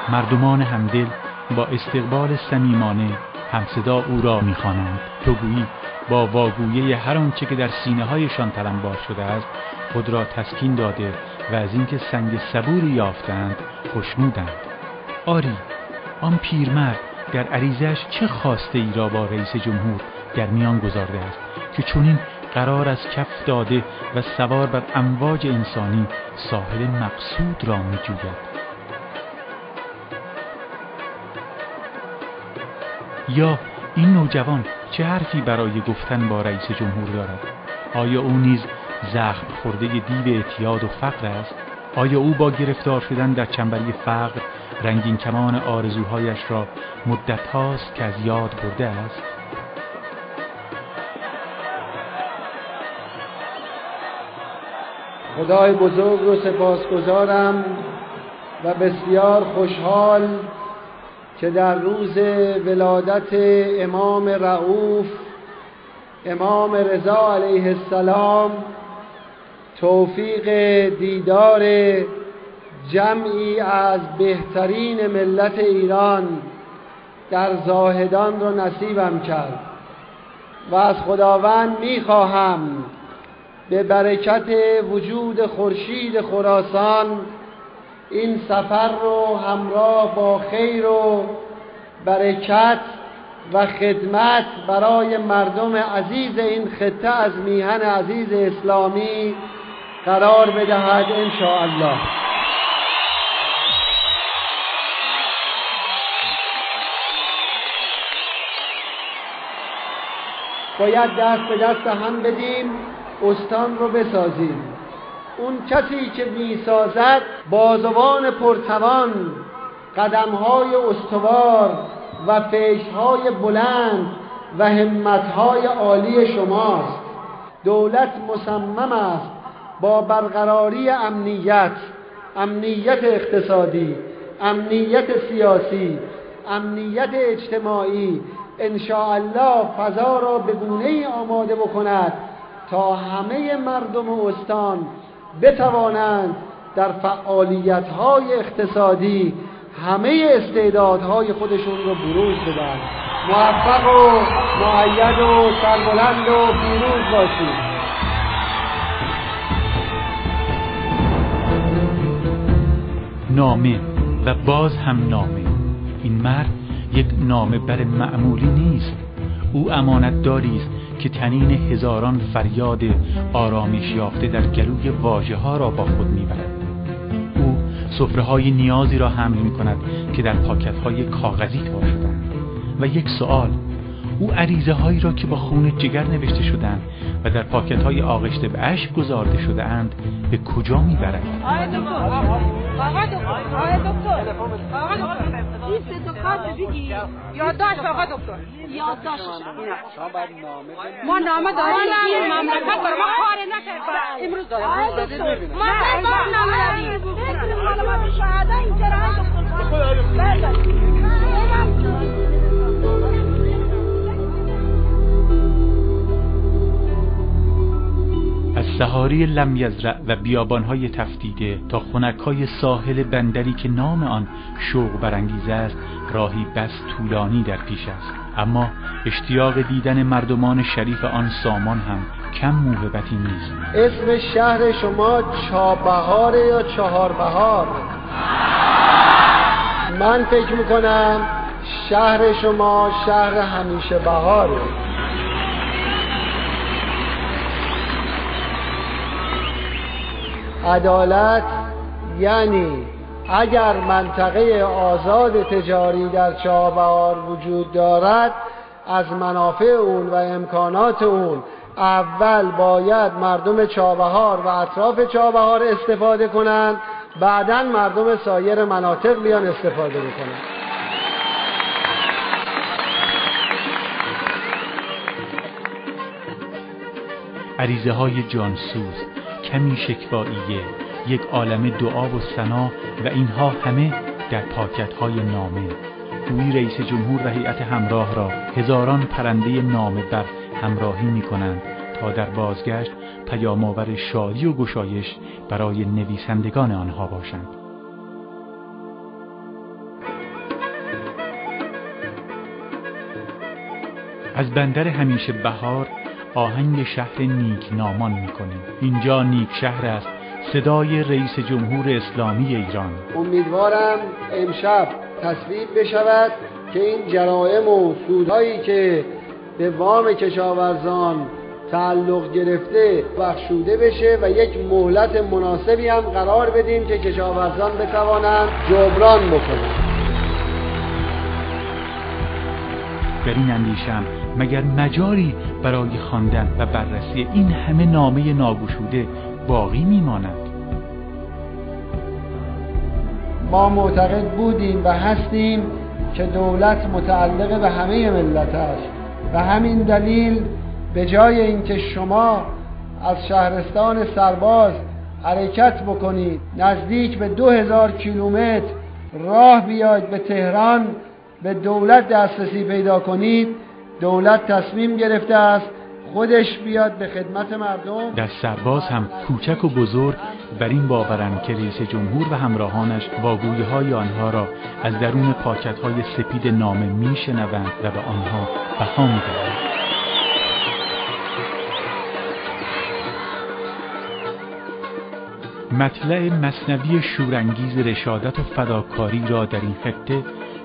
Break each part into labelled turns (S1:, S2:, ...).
S1: مردمان همدل با استقبال صمیمانه همصدا او را می‌خوانند. تو گویی با واگویه هر آنچه که در سینه‌هایشان تلمبار شده است خود را تسکین داده و از اینکه سنگ صبوری یافتند خوشنودند. آری، آن پیرمرد در عریضه‌اش چه خواسته ای را با رئیس جمهور در میان گذارده است که چنین قرار از کف داده و سوار بر امواج انسانی ساحل مقصود را می‌جوید. یا این نوجوان چه حرفی برای گفتن با رئیس جمهور دارد؟ آیا او نیز زخم خورده دیو اعتیاد و فقر است؟ آیا او با گرفتار شدن در چنبری فقر رنگین کمان آرزوهایش را مدت هاست که از یاد برده است؟
S2: خدای بزرگ رو سپاسگزارم و بسیار خوشحال که در روز ولادت امام رؤوف امام رضا علیه السلام توفیق دیدار جمعی از بهترین ملت ایران در زاهدان رو نصیبم کرد و از خداوند میخواهم به برکت وجود خورشید خراسان این سفر رو همراه با خیر و برکت و خدمت برای مردم عزیز این خطه از میهن عزیز اسلامی قرار بدهد انشاءالله. باید دست به دست هم بدیم، استان رو بسازیم. اون کسی که میسازد بازوان پرتوان، قدمهای استوار و پیشهای بلند و همتهای عالی شماست. دولت مصمم است با برقراری امنیت اقتصادی، امنیت سیاسی، امنیت اجتماعی انشاءالله فضا را به گونه‌ای آماده بکند تا همه مردم استان بتوانند در فعالیت‌های اقتصادی همه استعدادهای خودشون رو بروز بدن. موفق و مؤید و سربلند و پیروز باشید.
S1: نامه و باز هم نامه. این مرد یک نامه بر معمولی نیست. او امانتداری است که طنین هزاران فریاد آرامش یافته در گلوی واژه‌ها را با خود میبرد. او سفره‌های نیازی را حمل می‌کند که در پاکت‌های کاغذی تار شده‌اند. و یک سوال، او عریضه‌هایی را که با خون جگر نوشته شده‌اند و در پاکت‌های آغشته به اشک گذارده شده‌اند به کجا میبرد؟
S3: آقای دکتر، این صدقات بگی یادداشت آقا دکتر، یادداشت ما نامه داریم مملکت برای ما کار نکرد امروز داریم ما نامه داریم معلومات شهاده اینجا
S1: از سحاری لم یزرع و بیابانهای تفتیده تا خنک‌های ساحل بندری که نام آن شوق برانگیز است راهی بس طولانی در پیش است، اما اشتیاق دیدن مردمان شریف آن سامان هم کم موهبتی نیست.
S2: اسم شهر شما چابهار یا چهاربهار؟ من فکر میکنم شهر شما شهر همیشه بهاره. عدالت یعنی اگر منطقه آزاد تجاری در چابهار وجود دارد، از منافع اون و امکانات اون اول باید مردم چابهار و اطراف چابهار استفاده کنند، بعداً مردم سایر مناطق بیان استفاده بکنند.
S1: عریضه های جانسوز، کمی شکواییه، یک عالم دعا و ثنا و اینها همه در پاکت‌های نامه. گویی رئیس جمهور و هیئت همراه را هزاران پرنده نامه بر همراهی می‌کنند تا در بازگشت پیام‌آور شادی و گشایش برای نویسندگان آنها باشند. از بندر همیشه بهار آهنگ شهر نیک نامان میکنیم. اینجا نیک شهر است، صدای رئیس جمهور اسلامی ایران.
S2: امیدوارم امشب تصویب بشود که این جرائم و سودهایی که به وام کشاورزان تعلق گرفته بخشوده بشه و یک مهلت مناسبی هم قرار بدیم که کشاورزان بتوانند جبران بکنند.
S1: در این اندیشم مگر مجالی برای خواندن و بررسی این همه نامه ناگشوده باقی میماند؟
S2: ما معتقد بودیم و هستیم که دولت متعلق به همه ملت است و همین دلیل به جای اینکه شما از شهرستان سرباز حرکت بکنید نزدیک به 2000 کیلومتر راه بیاید به تهران به دولت دسترسی پیدا کنید، دولت تصمیم گرفته است خودش بیاد به خدمت مردم.
S1: در سرباز هم کوچک و بزرگ بر این باورند که رئیس جمهور و همراهانش واگویی‌های آنها را از درون پاکت‌های سپید نامه میشنوند و به آنها بها می‌دهند. مطلع مثنوی شورانگیز رشادت و فداکاری را در این خطه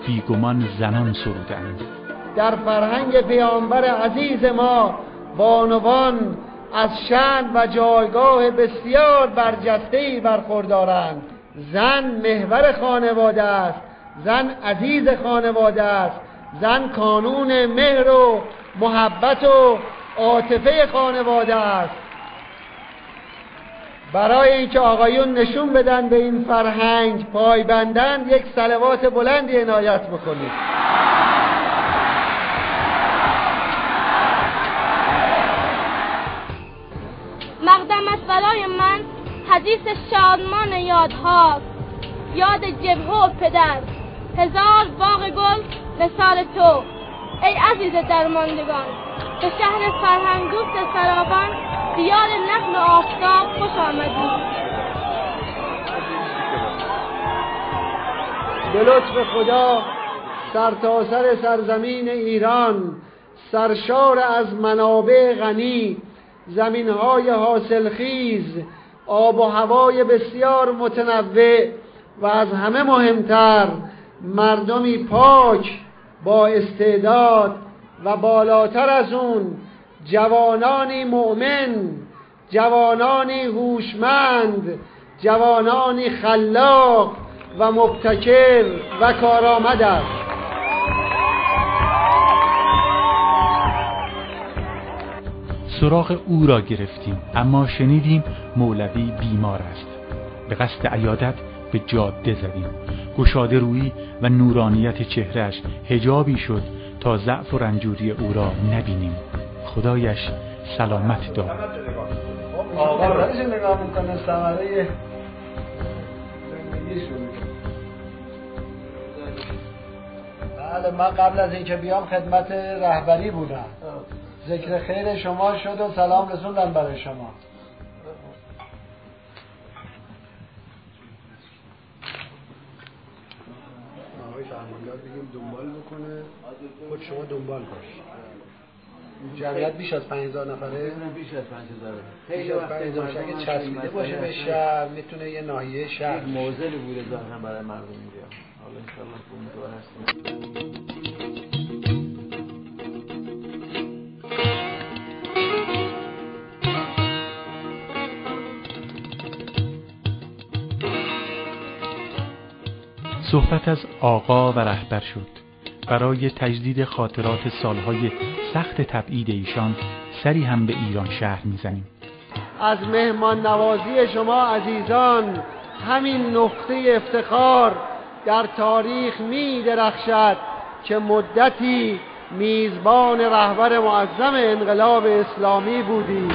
S1: بیگمان زنان سرودند.
S2: در فرهنگ پیامبر عزیز ما بانوان از شأن و جایگاه بسیار برجسته‌ای برخوردارند. زن محور خانواده است، زن عزیز خانواده است، زن کانون مهر و محبت و عاطفه خانواده است. برای اینکه آقایون نشون بدن به این فرهنگ پایبندند یک صلوات بلندی عنایت بکنید.
S4: مقدم است برای من حدیث شادمان یادهاست، یاد جبهه و پدر، هزار باغ گل مثال تو ای عزیز درماندگان. به شهر فرهنگ دوست سرابان دیار نخل و آفتاب خوش آمدید.
S2: به لطف خدا سرتاسر سرزمین ایران سرشار از منابع غنی، زمینهای حاصلخیز، آب و هوای بسیار متنوع و از همه مهمتر مردمی پاک با استعداد و بالاتر از اون جوانانی مؤمن، جوانانی هوشمند، جوانانی خلاق و مبتکر و کارآمد است.
S1: سراغ او را گرفتیم، اما شنیدیم مولوی بیمار است. به قصد عیادت به جاده زدیم. گشاده رویی و نورانیت چهرهش حجابی شد تا ضعف و رنجوری او را نبینیم. خدایش سلامت داد.
S2: آقا را چه نگاه میکنه ثمره زندگیشون. بله، من قبل از اینکه بیام خدمت رهبری بودم. ذکر خیر شما شد و سلام رسوندم برای شما. آقای فرماندار بگیم دنبال بکنه، خود شما دنبال باش. جمعیت بیش از 5000 نفره؟
S5: بیش از 5000.
S2: خیلی از 5000 اگه چسبیده باشه به شهر میتونه یه ناحیه شهر
S5: موزلی بوده ظاهرا برای مردم میگه. حالا ان شاء الله امیدوار هستیم.
S1: صحبت از آقا و رهبر شد. برای تجدید خاطرات سالهای سخت تبعید ایشان سری هم به ایران شهر میزنیم.
S2: از مهمان نوازی شما عزیزان همین نقطه افتخار در تاریخ می درخشد که مدتی میزبان رهبر معظم انقلاب اسلامی بودید.